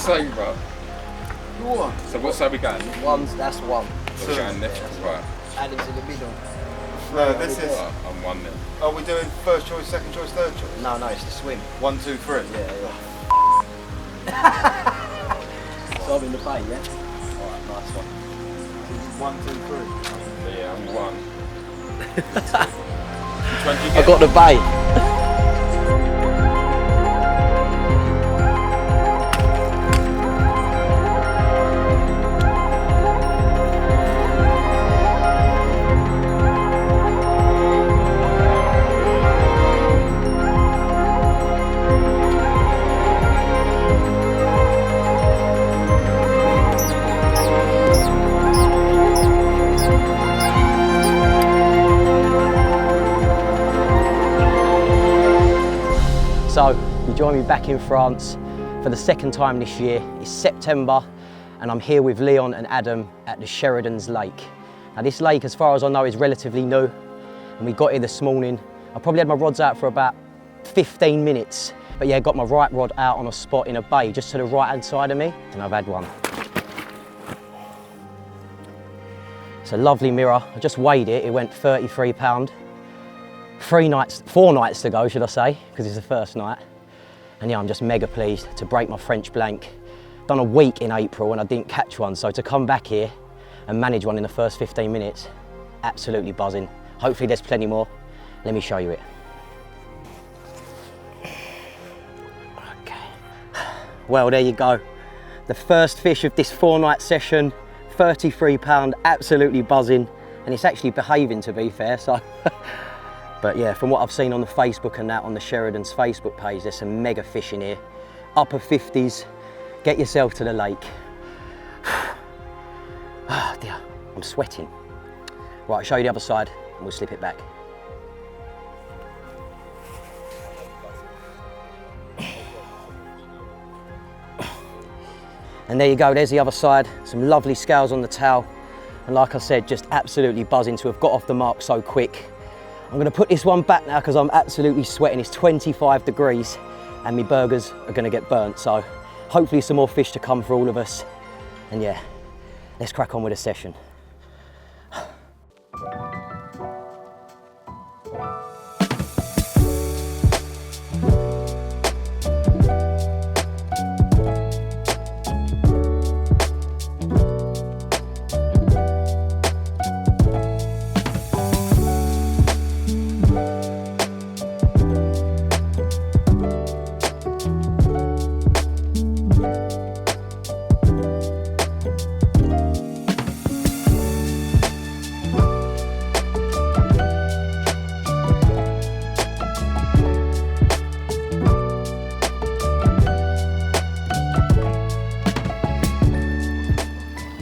same, bro. What? So what side we going? That's one. We're going left, right. Adam's in the middle. No, this is. I'm one then. Are we doing first choice, second choice, third choice? No, it's the swim. 1, 2, 3. Yeah. So I'm in the bay, yeah? Alright, nice one. 1, 2, 3. So yeah, I'm one. Which one do you get? I got the bay. So, you join me back in France for the second time this year. It's September and I'm here with Leon and Adam at the SHERIDAN'S lake. Now this lake, as far as I know, is relatively new and we got here this morning. I probably had my rods out for about 15 minutes, but yeah, got my right rod out on a spot in a bay just to the right hand side of me, and I've had one. It's a lovely mirror. I just weighed it, it went 33 pounds. 4 nights to go, should I say, because it's the first night. And yeah, I'm just mega pleased to break my French blank. Done a week in April and I didn't catch one, so to come back here and manage one in the first 15 minutes, absolutely buzzing. Hopefully there's plenty more. Let me show you it. Okay. Well, there you go. The first fish of this 4-night session, 33 pounds, absolutely buzzing. And it's actually behaving, to be fair, so. But yeah, from what I've seen on the Facebook and that, on the SHERIDAN'S Facebook page, there's some mega fish in here. Upper 50s, get yourself to the lake. Ah, dear, I'm sweating. Right, I'll show you the other side and we'll slip it back. And there you go, there's the other side. Some lovely scales on the towel. And like I said, just absolutely buzzing to have got off the mark so quick. I'm gonna put this one back now because I'm absolutely sweating. It's 25 degrees and my burgers are gonna get burnt. So hopefully some more fish to come for all of us. And yeah, let's crack on with the session.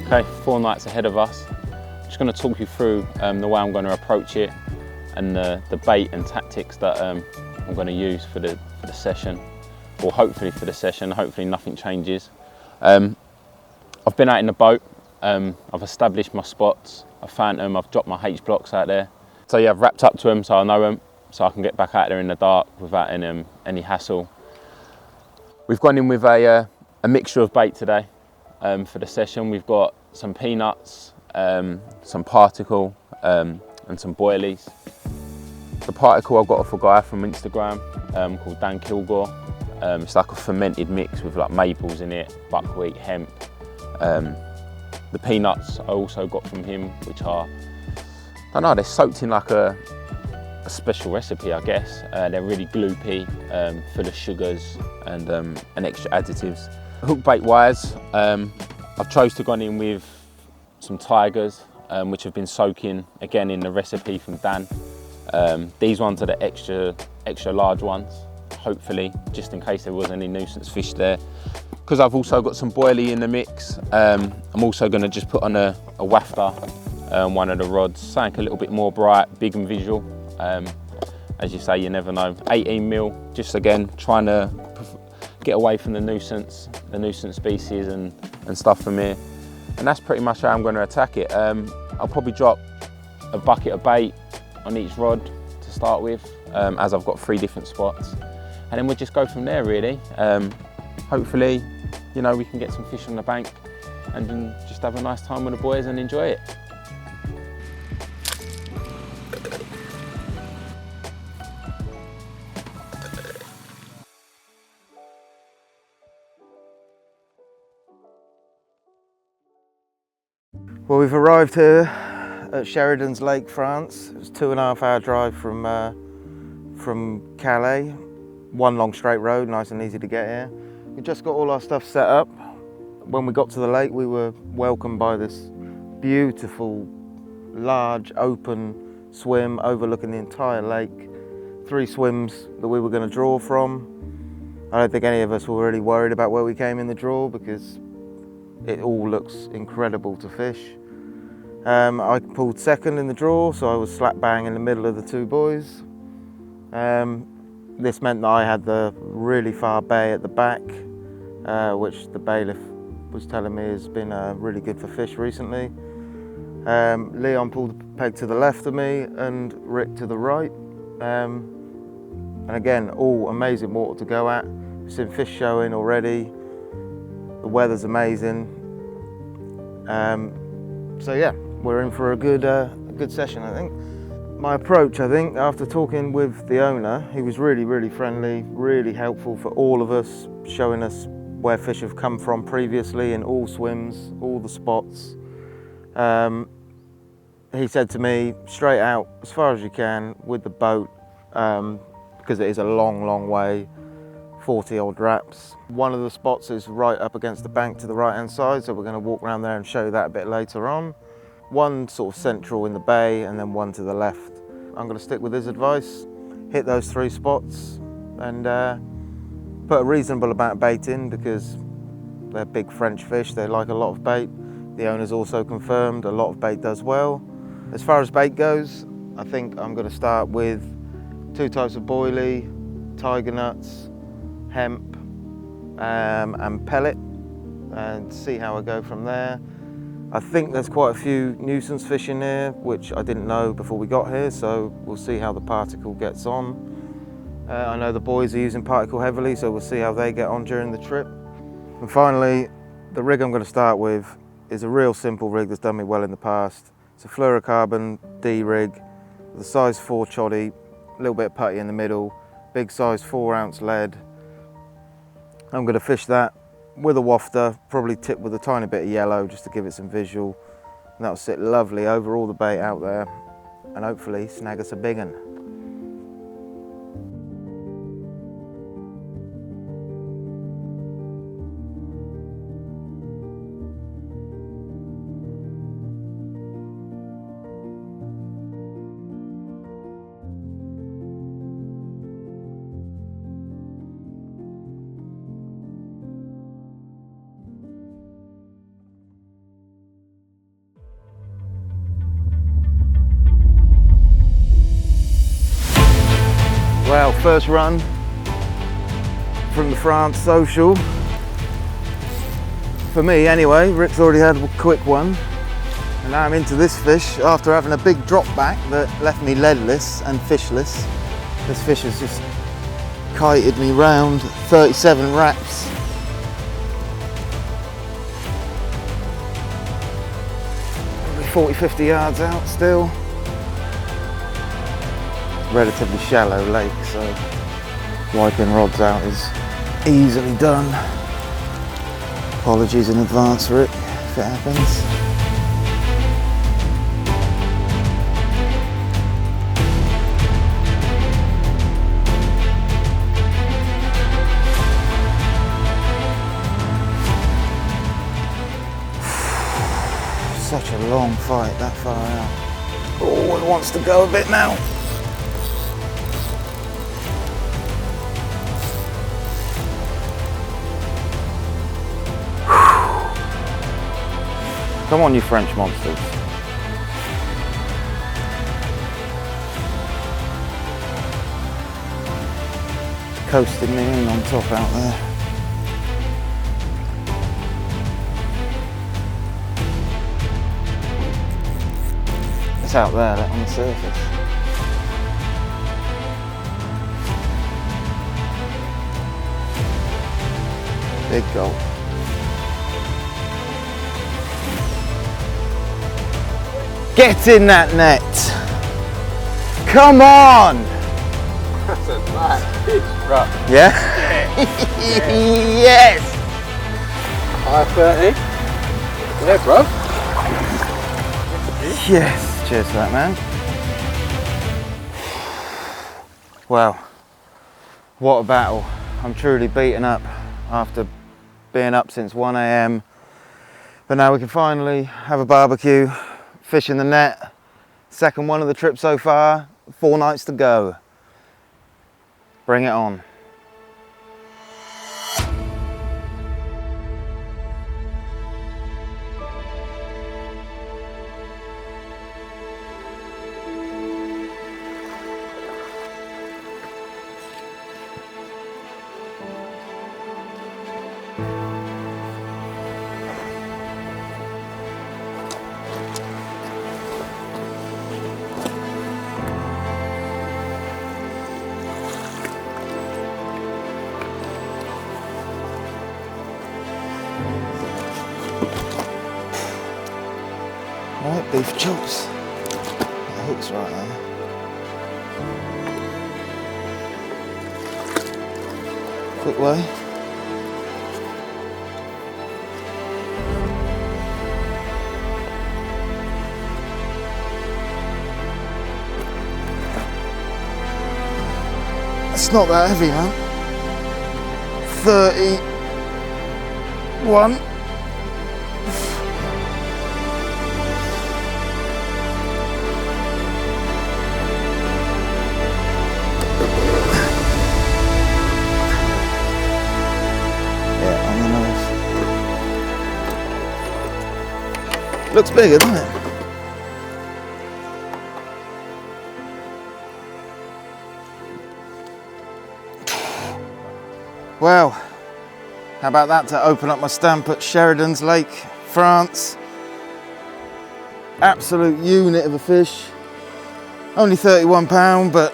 Okay, 4 nights ahead of us. Just going to talk you through the way I'm going to approach it and the bait and tactics that I'm going to use for the session, or hopefully for the session. Hopefully nothing changes. I've been out in the boat. I've established my spots. I've found them. I've dropped my H blocks out there. So yeah, I've wrapped up to them so I know them, so I can get back out there in the dark without any hassle. We've gone in with a mixture of bait today. For the session, we've got some peanuts, some particle, and some boilies. The particle I've got off a guy from Instagram called Dan Kilgore. It's like a fermented mix with like maples in it, buckwheat, hemp. The peanuts I also got from him, which are, I don't know, they're soaked in like a special recipe, I guess. They're really gloopy, full of sugars and extra additives. Hook bait wise, I've chose to go in with some tigers, which have been soaking again in the recipe from Dan. These ones are the extra large ones, hopefully, just in case there was any nuisance fish there. Because I've also got some boilie in the mix, I'm also going to just put on a wafter, one of the rods, something a little bit more bright, big and visual. As you say, you never know. 18 mil, just again trying to get away from the nuisance species and stuff from here. And that's pretty much how I'm going to attack it. I'll probably drop a bucket of bait on each rod to start with, as I've got 3 different spots. And then we'll just go from there really. Hopefully you know, we can get some fish on the bank and then just have a nice time with the boys and enjoy it. Well, we've arrived here at Sheridan's Lake, France. It was a 2.5 hour drive from Calais. One long straight road, nice and easy to get here. We just got all our stuff set up. When we got to the lake, we were welcomed by this beautiful, large, open swim overlooking the entire lake. 3 swims that we were going to draw from. I don't think any of us were really worried about where we came in the draw because it all looks incredible to fish. I pulled second in the draw, so I was slap bang in the middle of the 2 boys. This meant that I had the really far bay at the back, which the bailiff was telling me has been really good for fish recently. Leon pulled the peg to the left of me and Rick to the right. And again, all amazing water to go at. We've seen fish showing already. The weather's amazing. So yeah, we're in for a good session, I think. My approach, I think, after talking with the owner, he was really, really friendly, really helpful for all of us, showing us where fish have come from previously in all swims, all the spots. He said to me, straight out, as far as you can, with the boat, because it is a long, long way, 40 odd wraps. One of the spots is right up against the bank to the right-hand side, so we're going to walk around there and show you that a bit later on. One sort of central in the bay and then one to the left. I'm going to stick with his advice, hit those 3 spots and put a reasonable amount of bait in because they're big French fish, they like a lot of bait. The owner's also confirmed a lot of bait does well. As far as bait goes, I think I'm going to start with 2 types of boilie, tiger nuts, hemp and pellet and see how I go from there. I think there's quite a few nuisance fish in here, which I didn't know before we got here, so we'll see how the particle gets on. I know the boys are using particle heavily, so we'll see how they get on during the trip. And finally, the rig I'm going to start with is a real simple rig that's done me well in the past. It's a fluorocarbon D rig with a size 4 choddy, a little bit of putty in the middle, big size 4-ounce lead. I'm going to fish that with a wafter, probably tipped with a tiny bit of yellow just to give it some visual. And that'll sit lovely over all the bait out there and hopefully snag us a big one. Well, first run from the France social. For me anyway, Rick's already had a quick one. And now I'm into this fish after having a big drop back that left me leadless and fishless. This fish has just kited me round 37 wraps. Probably 40, 50 yards out still. Relatively shallow lake, so wiping rods out is easily done. Apologies in advance, Rick, if it happens. Such a long fight that far out. Oh, it wants to go a bit now. Come on, you French monsters. Coasted me in on top out there. It's out there on the surface. Big gulp. Get in that net. Come on. That's a nice fish. Right. Yeah? Yes. High 30. Yeah, bro. Yes. Cheers for that, man. Wow. What a battle. I'm truly beaten up after being up since 1 AM. But now we can finally have a barbecue, fish in the net. Second one of the trip so far, 4 nights to go. Bring it on. Right, beef chops. The hook's right there. Quick way. It's not that heavy, man. 31. Looks bigger, doesn't it? Well, how about that to open up my stamp at Sheridan's Lake, France. Absolute unit of a fish. Only 31 pound, but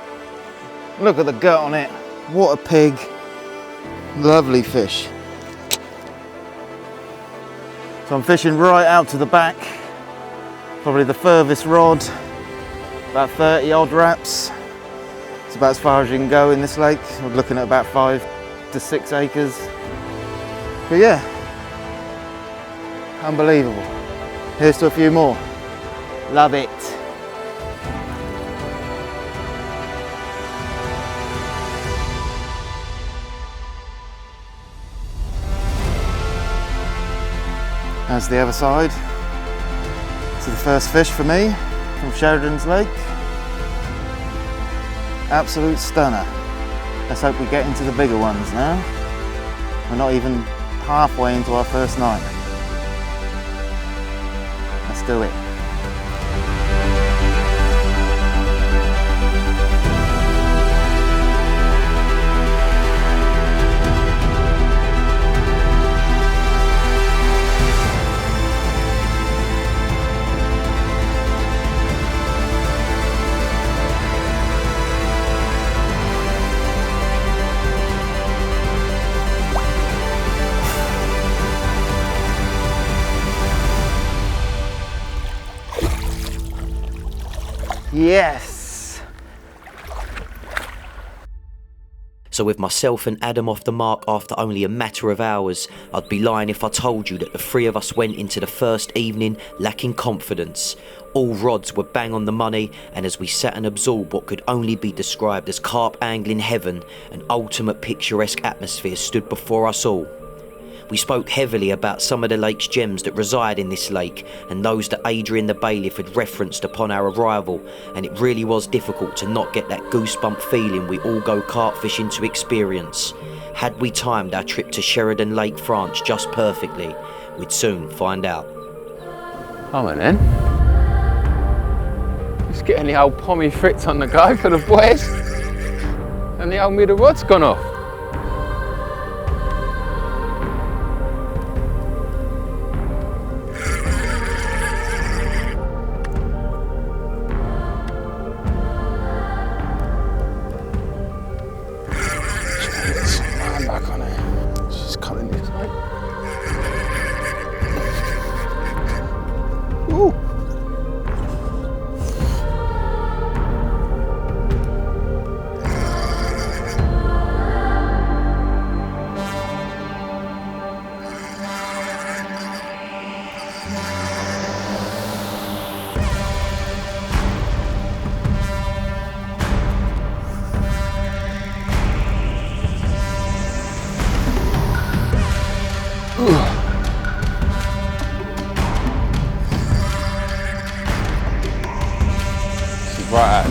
look at the gut on it. What a pig. Lovely fish. So I'm fishing right out to the back, probably the furthest rod, about 30 odd wraps. It's about as far as you can go in this lake. We're looking at about 5 to 6 acres. But yeah, unbelievable. Here's to a few more. Love it. As the other side to the first fish for me from Sheridan's Lake. Absolute stunner. Let's hope we get into the bigger ones now. We're not even halfway into our first night. Let's do it. Yes! So with myself and Adam off the mark after only a matter of hours, I'd be lying if I told you that the three of us went into the first evening lacking confidence. All rods were bang on the money, and as we sat and absorbed what could only be described as carp angling heaven, an ultimate picturesque atmosphere stood before us all. We spoke heavily about some of the lake's gems that reside in this lake and those that Adrian the bailiff had referenced upon our arrival, and it really was difficult to not get that goosebump feeling we all go carp fishing to experience. Had we timed our trip to Sheridan Lake, France just perfectly, we'd soon find out. Come on then. Just getting the old pommy fritz on the go for the boys. And the old middle rod's gone off.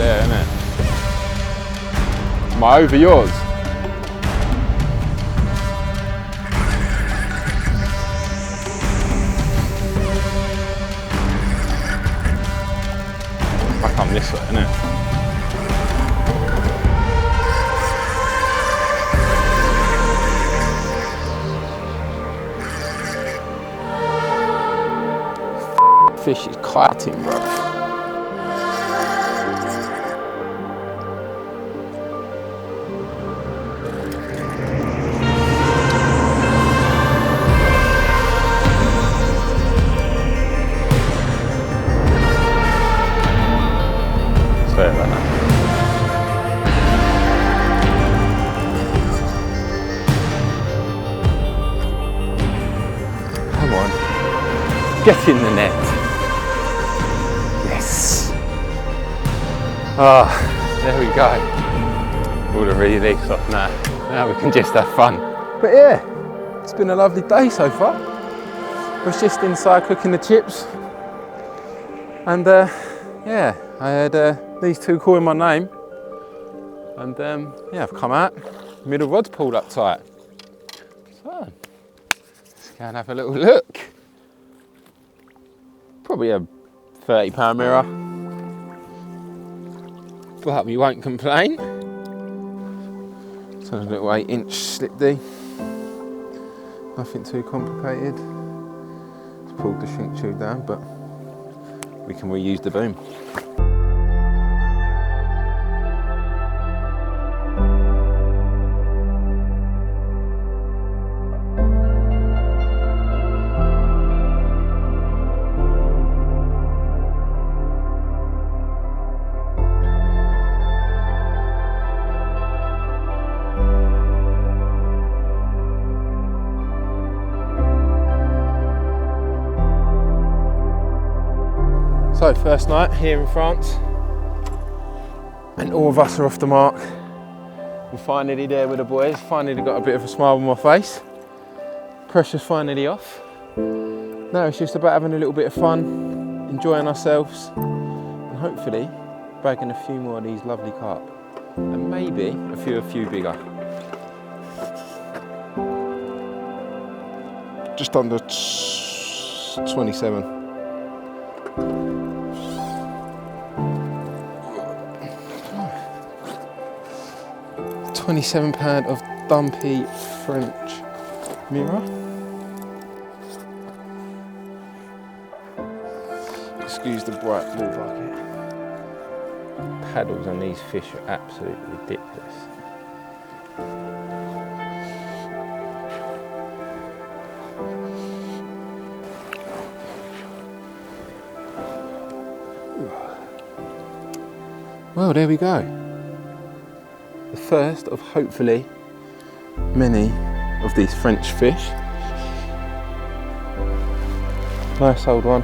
there, isn't it? Am I over yours? I come this way, innit? Fish is kiting, bro. Sorry about that. Come on, get in the net. Yes. Ah, there we go. All the relief's off now. Now we can just have fun. But yeah, it's been a lovely day so far. I was just inside cooking the chips. And yeah, I had these two calling my name. And yeah, I've come out, middle rod's pulled up tight. So, let's go and have a little look. Probably a £30 mirror, but we won't complain. So a little 8-inch slip D, nothing too complicated. Just pulled the shrink tube down, but we can reuse the boom. So first night here in France, and all of us are off the mark. We're finally there with the boys, finally got a bit of a smile on my face. Pressure's finally off. Now it's just about having a little bit of fun, enjoying ourselves, and hopefully bagging a few more of these lovely carp, and maybe a few bigger. Just under 27. £27 of dumpy French mirror. Excuse the bright blue bucket. Paddles on these fish are absolutely ridiculous. Well, there we go. The first of hopefully many of these French fish. Nice old one.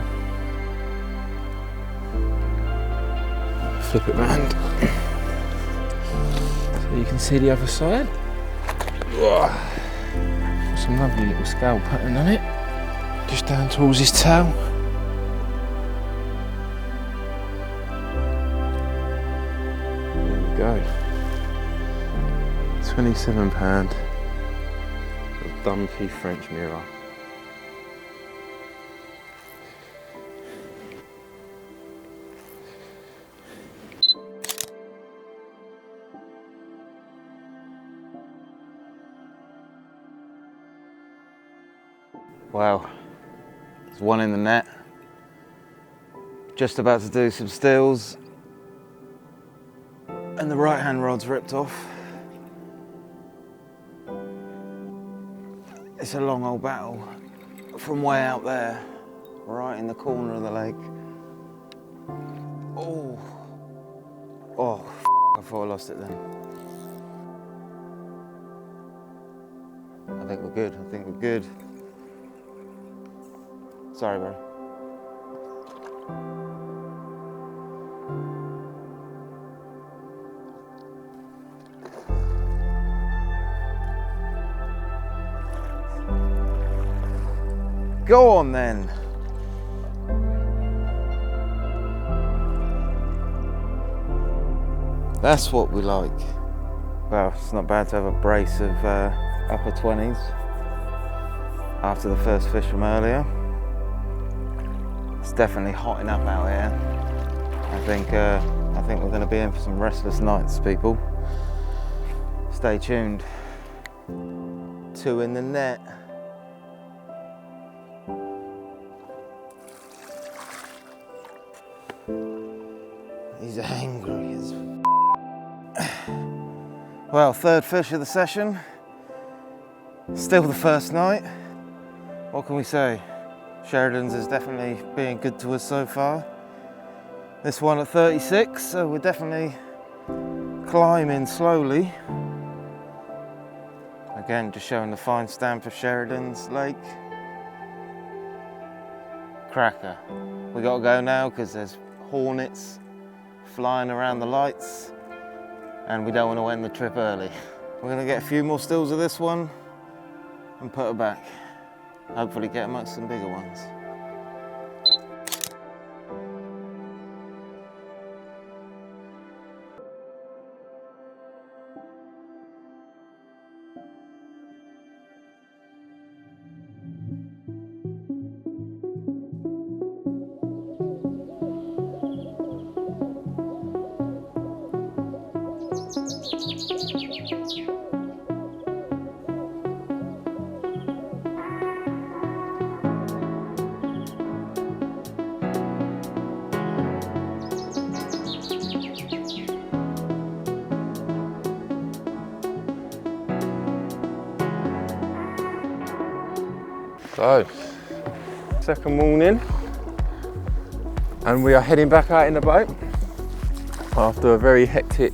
Flip it round so you can see the other side. Some lovely little scale pattern on it, just down towards his tail. There we go. £27 of dumpy French mirror. Wow, there's one in the net. Just about to do some stills, and the right hand rod's ripped off. It's a long old battle from way out there, right in the corner of the lake. Oh, I thought I lost it then. I think we're good. Sorry, bro. Go on then. That's what we like. Well, it's not bad to have a brace of upper 20s after the first fish from earlier. It's definitely hot enough out here. I think we're going to be in for some restless nights, people. Stay tuned. 2 in the net. He's angry as well, 3rd fish of the session. Still the first night. What can we say? Sheridan's is definitely being good to us so far. This one at 36, so we're definitely climbing slowly. Again, just showing the fine stamp of Sheridan's Lake. Cracker. We gotta go now because there's hornets flying around the lights and we don't want to end the trip early. We're gonna get a few more stills of this one and put her back. Hopefully get amongst some bigger ones. So, second morning, and we are heading back out in the boat after a very hectic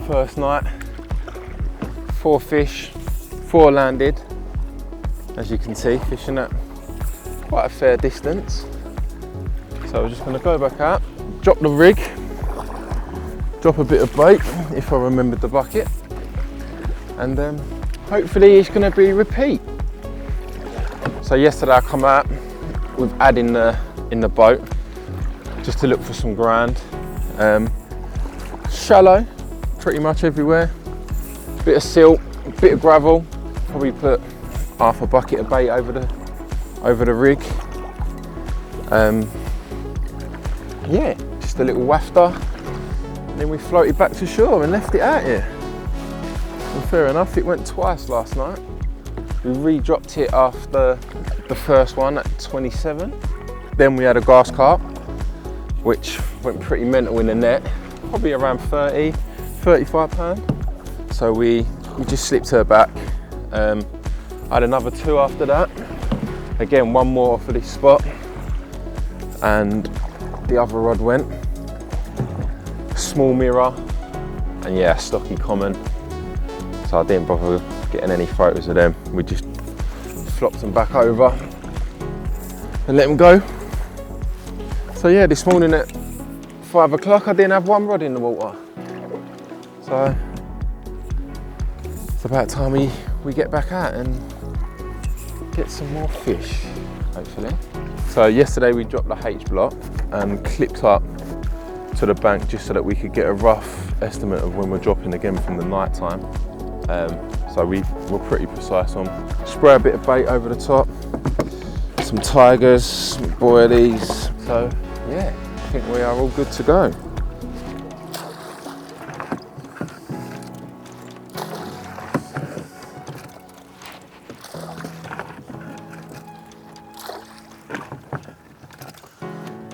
first night. 4 fish, 4 landed, as you can see, fishing at quite a fair distance. So we're just going to go back out, drop the rig, drop a bit of bait if I remembered the bucket, and hopefully it's going to be repeat. So yesterday I come out with Ad in the boat just to look for some ground. Shallow, pretty much everywhere. Bit of silt, bit of gravel. Probably put half a bucket of bait over the rig. Yeah, just a little wafter. And then we floated back to shore and left it out here. And fair enough, it went twice last night. We re-dropped it after the first one at 27. Then we had a grass carp, which went pretty mental in the net, probably around 30, 35 pound. So we just slipped her back. I had another 2 after that. Again, 1 more for this spot. And the other rod went. Small mirror, and yeah, stocky common. So I didn't bother getting any photos of them. We just flopped them back over and let them go. So yeah, this morning at 5 o'clock I didn't have 1 rod in the water. So it's about time we get back out and get some more fish, hopefully. So yesterday we dropped the H block and clipped up to the bank just so that we could get a rough estimate of when we're dropping again from the night time. So we were pretty precise on. Spray a bit of bait over the top, some tigers, some boilies. So yeah, I think we are all good to go.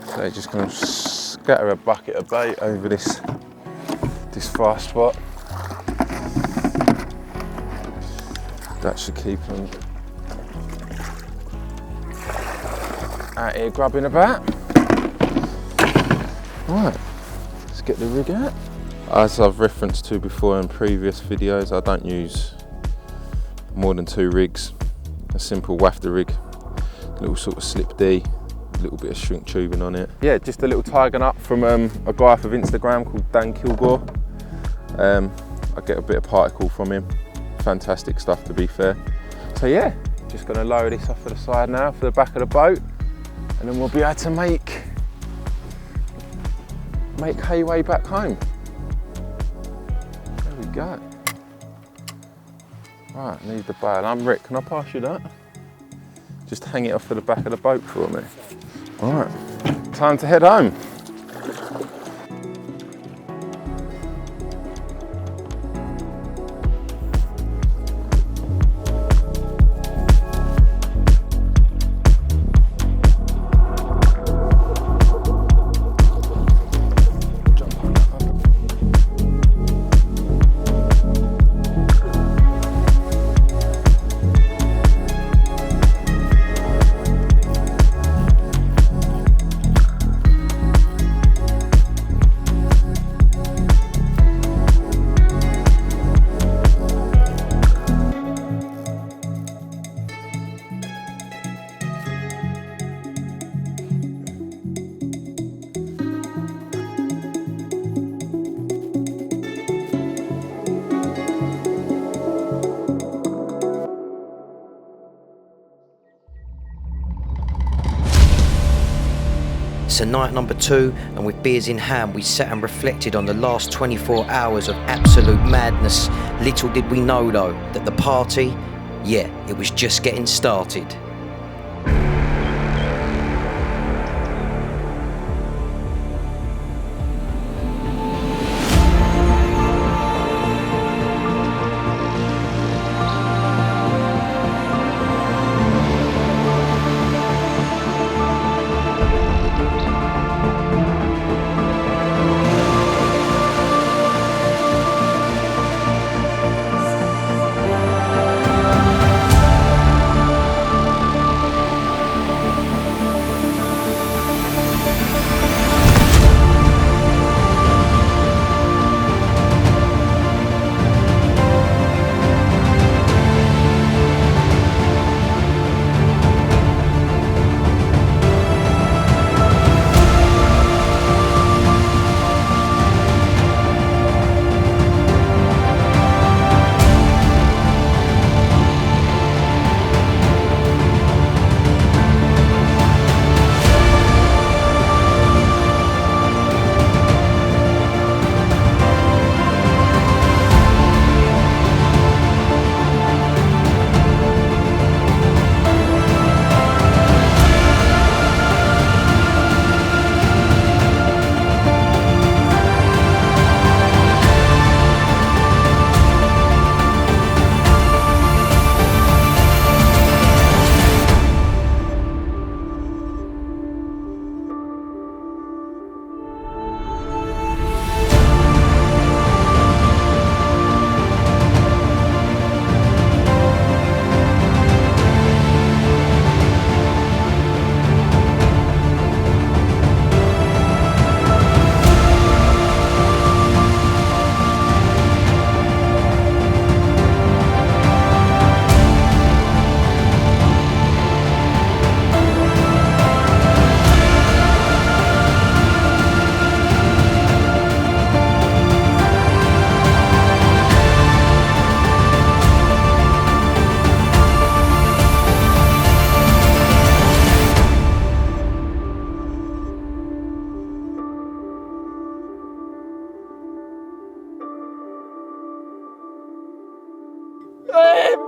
So just gonna scatter a bucket of bait over this far spot. That should keep them out here grubbing about. Right, let's get the rig out. As I've referenced to before in previous videos, I don't use more than 2 rigs. A simple wafter rig, a little sort of slip D, a little bit of shrink tubing on it. Yeah, just a little tiger nut from a guy off of Instagram called Dan Kilgore. I get a bit of particle from him. Fantastic stuff, to be fair. So yeah, just gonna lower this off to the side now for the back of the boat, and then we'll be able to make hay way back home. go. Right, need the bail. I'm Rick, can I pass you that? Just hang it off to the back of the boat for me. All right, time to head home. So night number 2, and with beers in hand, we sat and reflected on the last 24 hours of absolute madness. Little did we know though, that the party, yeah, it was just getting started.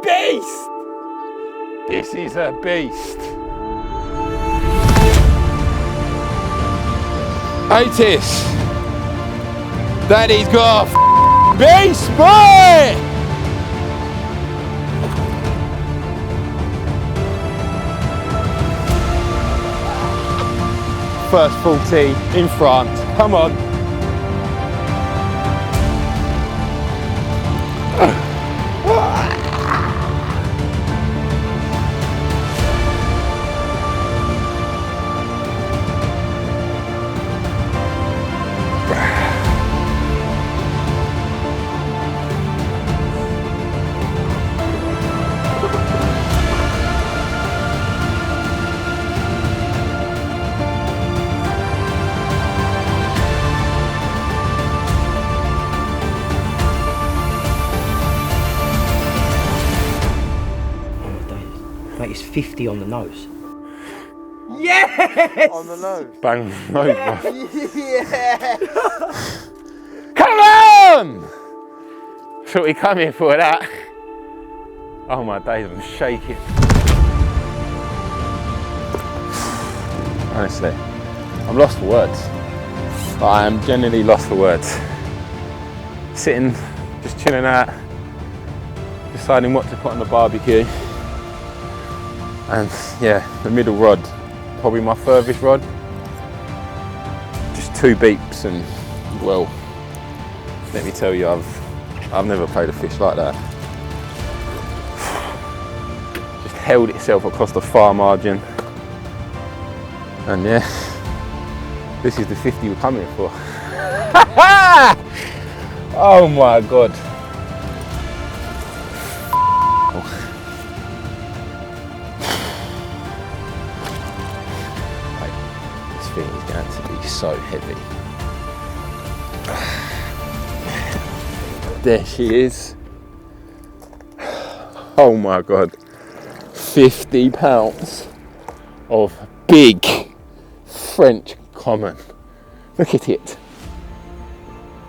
Beast! This is a beast. Otis, Daddy's got a beast, boy! First 40 in France, come on. Mate, it's 50 on the nose. Yes! On the nose. Bang on the nose, bro. Yeah! Come on! So we come here for that. Oh my days, I'm shaking. Honestly, I'm lost for words. I am genuinely lost for words. Sitting, just chilling out, deciding what to put on the barbecue. And yeah, the middle rod, probably my furthest rod. Just 2 beeps and, well, let me tell you, I've never played a fish like that. Just held itself across the far margin. And yeah, this is the 50 we're coming for. Oh my God. This thing is going to be so heavy. There she is. Oh my God. 50 pounds of big French common. Look at it.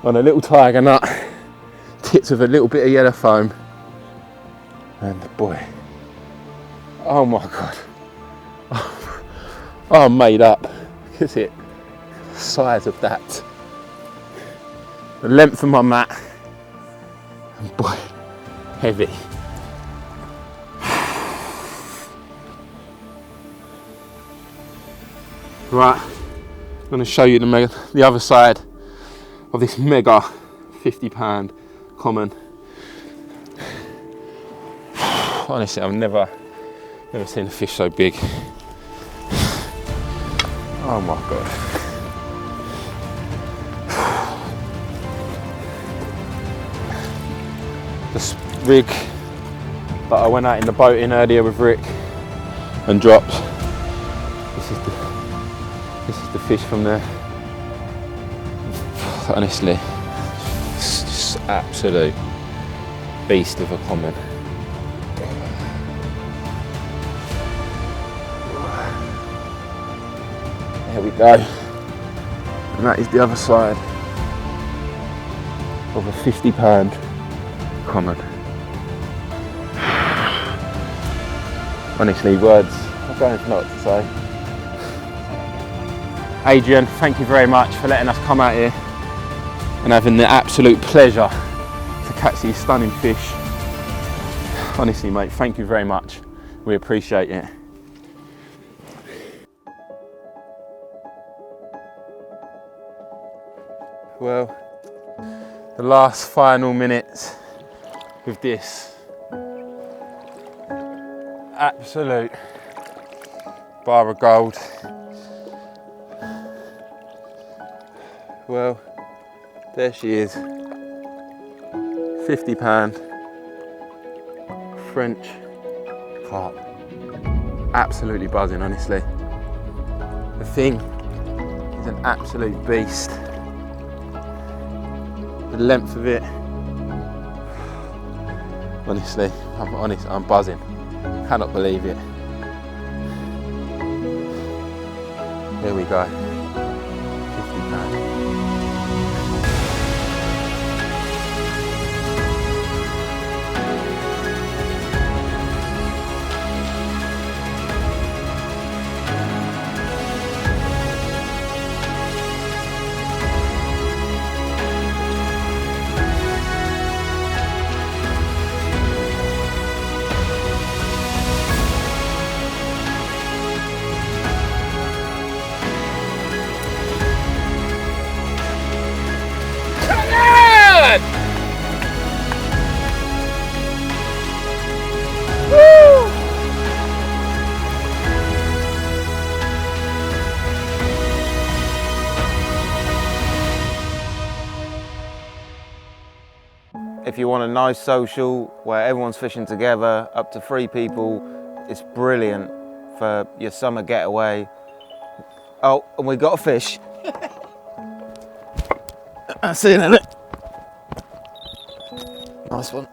On a little tiger nut, tipped with a little bit of yellow foam. And boy, oh my God. Oh, I'm made up. Look at it. The size of that. The length of my mat. And boy, heavy. Right, I'm going to show you the other side of this mega 50 pound common. Honestly, I've never seen a fish so big. Oh my God. This rig that I went out in the boat in earlier with Rick and dropped. This is the fish from there. Honestly, it's just absolute beast of a common. There we go. And that is the other side of a 50 pound common. Honestly, words, I don't know what to say. Adrian, thank you very much for letting us come out here and having the absolute pleasure to catch these stunning fish. Honestly, mate, thank you very much. We appreciate it. Well, the last final minutes with this absolute bar of gold. Well, there she is, 50 pound French carp. Absolutely buzzing, honestly. The thing is an absolute beast. The length of it, honestly, I'm buzzing. Cannot believe it. There we go, 50 pound. If you want a nice social where everyone's fishing together, up to 3 people, it's brilliant for your summer getaway. Oh, and we got a fish. I see it in it. Nice one.